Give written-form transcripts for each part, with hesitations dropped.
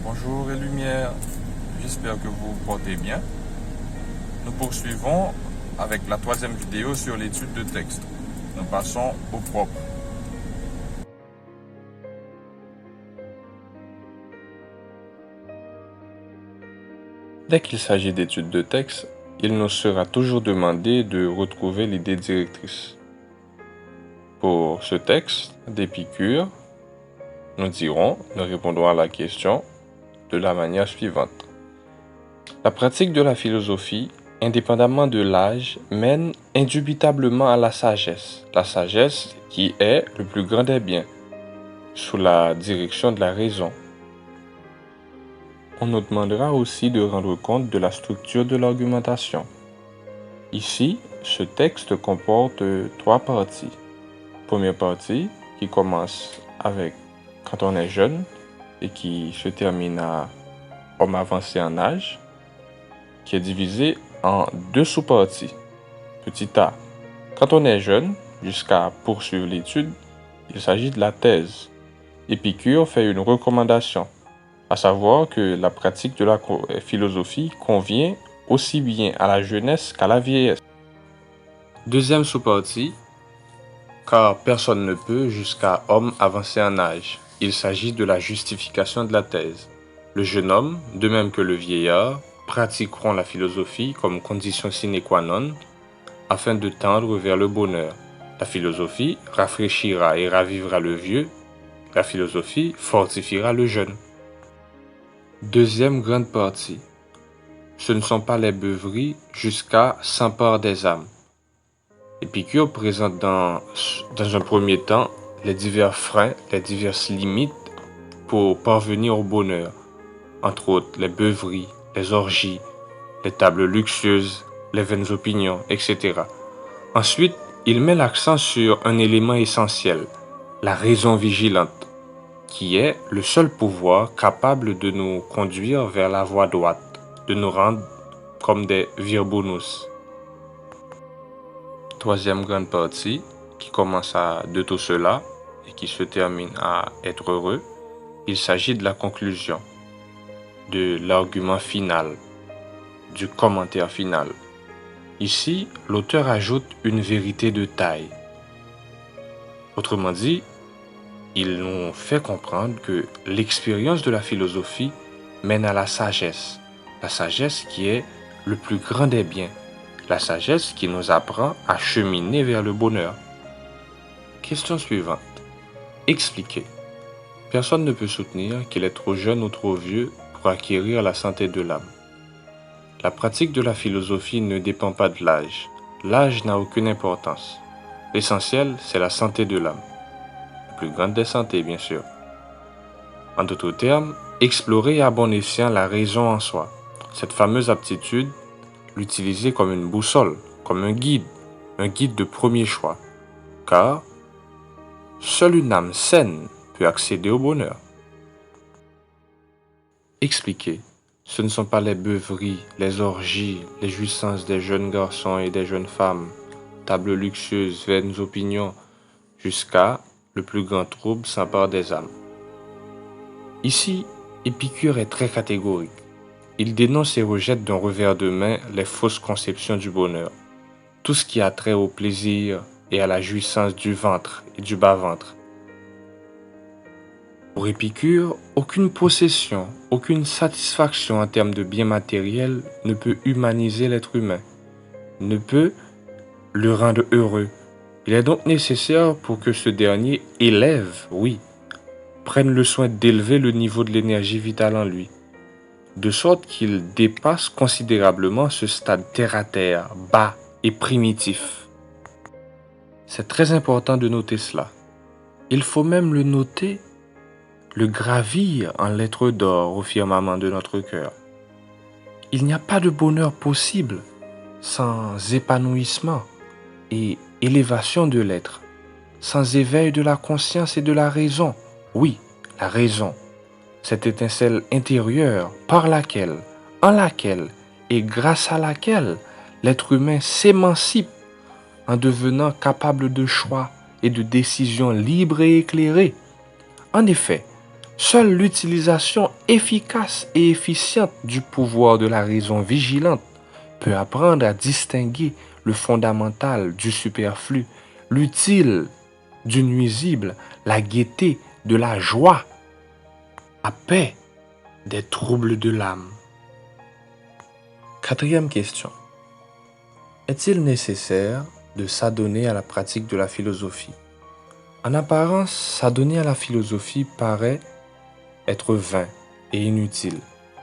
Bonjour et lumière, j'espère que vous vous portez bien. Nous poursuivons avec la troisième vidéo sur l'étude de texte. Nous passons au propre. Dès qu'il s'agit d'étude de texte, il nous sera toujours demandé de retrouver l'idée directrice. Pour ce texte d'Épicure, nous répondrons à la question de la manière suivante. La pratique de la philosophie, indépendamment de l'âge, mène indubitablement à la sagesse qui est le plus grand des biens, sous la direction de la raison. On nous demandera aussi de rendre compte de la structure de l'argumentation. Ici, ce texte comporte trois parties. Première partie qui commence avec quand on est jeune et qui se termine à homme avancé en âge, qui est divisée en deux sous-parties. Petit a, quand on est jeune, jusqu'à poursuivre l'étude, il s'agit de la thèse. Épicure fait une recommandation, à savoir que la pratique de la philosophie convient aussi bien à la jeunesse qu'à la vieillesse. Deuxième sous-partie, car personne ne peut jusqu'à homme avancé en âge. Il s'agit de la justification de la thèse. Le jeune homme, de même que le vieillard, pratiqueront la philosophie comme condition sine qua non afin de tendre vers le bonheur. La philosophie rafraîchira et ravivera le vieux. La philosophie fortifiera le jeune. Deuxième grande partie. Ce ne sont pas les beuveries jusqu'à s'emparent des âmes. Épicure présente dans un premier temps les divers freins, les diverses limites pour parvenir au bonheur, entre autres les beuveries, les orgies, les tables luxueuses, les vaines opinions, etc. Ensuite, il met l'accent sur un élément essentiel, la raison vigilante, qui est le seul pouvoir capable de nous conduire vers la voie droite, de nous rendre comme des virbonus. Troisième grande partie, qui commence de tout cela et qui se termine à être heureux, il s'agit de la conclusion, de l'argument final, du commentaire final. Ici, l'auteur ajoute une vérité de taille. Autrement dit, il nous fait comprendre que l'expérience de la philosophie mène à la sagesse qui est le plus grand des biens, la sagesse qui nous apprend à cheminer vers le bonheur. Question suivante. Expliquez. Personne ne peut soutenir qu'il est trop jeune ou trop vieux pour acquérir la santé de l'âme. La pratique de la philosophie ne dépend pas de l'âge. L'âge n'a aucune importance. L'essentiel, c'est la santé de l'âme. La plus grande des santé, bien sûr. En d'autres termes, explorer à bon escient la raison en soi. Cette fameuse aptitude, l'utiliser comme une boussole, comme un guide de premier choix. Car seule une âme saine peut accéder au bonheur. Expliquer. Ce ne sont pas les beuveries, les orgies, les jouissances des jeunes garçons et des jeunes femmes, tables luxueuses, vaines opinions, jusqu'à le plus grand trouble s'empare des âmes. Ici, Épicure est très catégorique. Il dénonce et rejette d'un revers de main les fausses conceptions du bonheur, tout ce qui a trait au plaisir et à la jouissance du ventre et du bas-ventre. Pour Épicure, aucune possession, aucune satisfaction en termes de biens matériels ne peut humaniser l'être humain, ne peut le rendre heureux. Il est donc nécessaire pour que ce dernier prenne le soin d'élever le niveau de l'énergie vitale en lui, de sorte qu'il dépasse considérablement ce stade terre-à-terre, bas et primitif. C'est très important de noter cela. Il faut même le noter, le gravir en lettres d'or au firmament de notre cœur. Il n'y a pas de bonheur possible sans épanouissement et élévation de l'être, sans éveil de la conscience et de la raison. Oui, la raison, cette étincelle intérieure par laquelle, en laquelle et grâce à laquelle l'être humain s'émancipe en devenant capable de choix et de décisions libres et éclairées. En effet, Seule l'utilisation efficace et efficiente du pouvoir de la raison vigilante peut apprendre à distinguer le fondamental du superflu, l'utile du nuisible, la gaieté de la joie, la paix des troubles de l'âme. Quatrième question. Est-il nécessaire de s'adonner à la pratique de la philosophie? En apparence, s'adonner à la philosophie paraît être vain et inutile,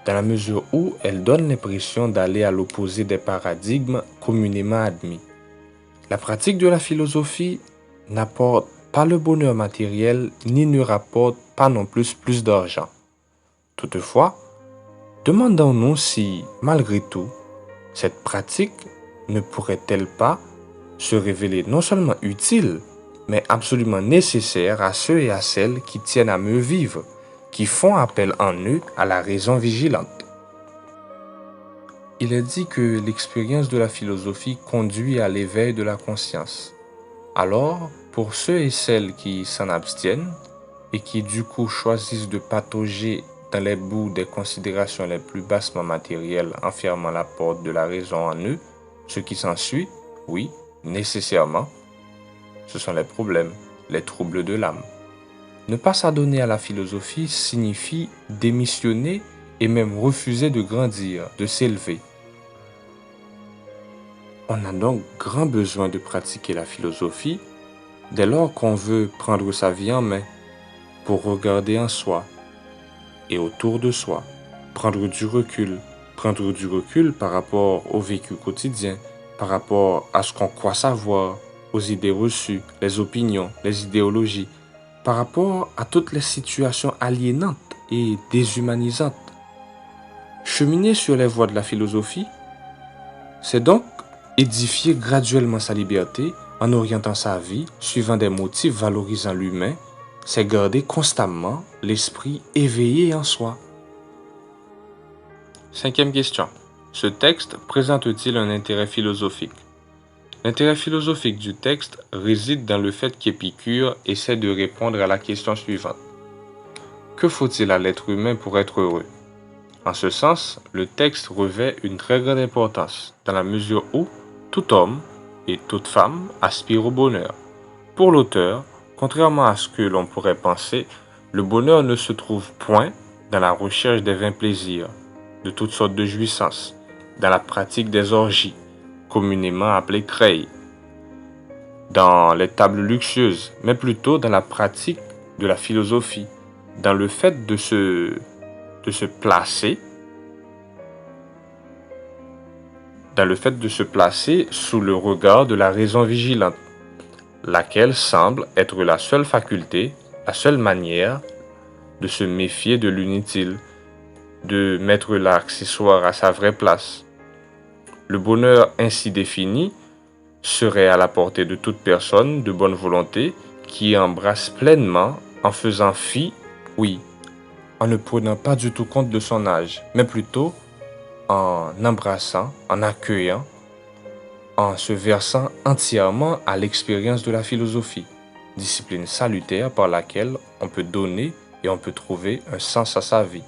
dans la mesure où elle donne l'impression d'aller à l'opposé des paradigmes communément admis. La pratique de la philosophie n'apporte pas le bonheur matériel ni ne rapporte pas non plus d'argent. Toutefois, demandons-nous si, malgré tout, cette pratique ne pourrait-elle pas se révéler non seulement utile, mais absolument nécessaire à ceux et à celles qui tiennent à mieux vivre, qui font appel en eux à la raison vigilante. Il est dit que l'expérience de la philosophie conduit à l'éveil de la conscience. Alors, pour ceux et celles qui s'en abstiennent et qui du coup choisissent de patauger dans les bouts des considérations les plus bassement matérielles en fermant la porte de la raison en eux, ce qui s'ensuit, oui, nécessairement, ce sont les problèmes, les troubles de l'âme. Ne pas s'adonner à la philosophie signifie démissionner et même refuser de grandir, de s'élever. On a donc grand besoin de pratiquer la philosophie dès lors qu'on veut prendre sa vie en main pour regarder en soi et autour de soi, prendre du recul par rapport au vécu quotidien, par rapport à ce qu'on croit savoir, aux idées reçues, les opinions, les idéologies, par rapport à toutes les situations aliénantes et déshumanisantes. Cheminer sur les voies de la philosophie, c'est donc édifier graduellement sa liberté en orientant sa vie suivant des motifs valorisant l'humain, c'est garder constamment l'esprit éveillé en soi. Cinquième question. Ce texte présente-t-il un intérêt philosophique? L'intérêt philosophique du texte réside dans le fait qu'Épicure essaie de répondre à la question suivante. Que faut-il à l'être humain pour être heureux? En ce sens, le texte revêt une très grande importance, dans la mesure où tout homme et toute femme aspirent au bonheur. Pour l'auteur, contrairement à ce que l'on pourrait penser, le bonheur ne se trouve point dans la recherche des vains plaisirs, de toutes sortes de jouissances, dans la pratique des orgies, communément appelées treilles, dans les tables luxueuses, mais plutôt dans la pratique de la philosophie, dans le fait de se placer sous le regard de la raison vigilante, laquelle semble être la seule faculté, la seule manière de se méfier de l'inutile, de mettre l'accessoire à sa vraie place. Le bonheur ainsi défini serait à la portée de toute personne de bonne volonté qui embrasse pleinement en faisant fi, oui, en ne prenant pas du tout compte de son âge, mais plutôt en embrassant, en accueillant, en se versant entièrement à l'expérience de la philosophie, discipline salutaire par laquelle on peut donner et on peut trouver un sens à sa vie.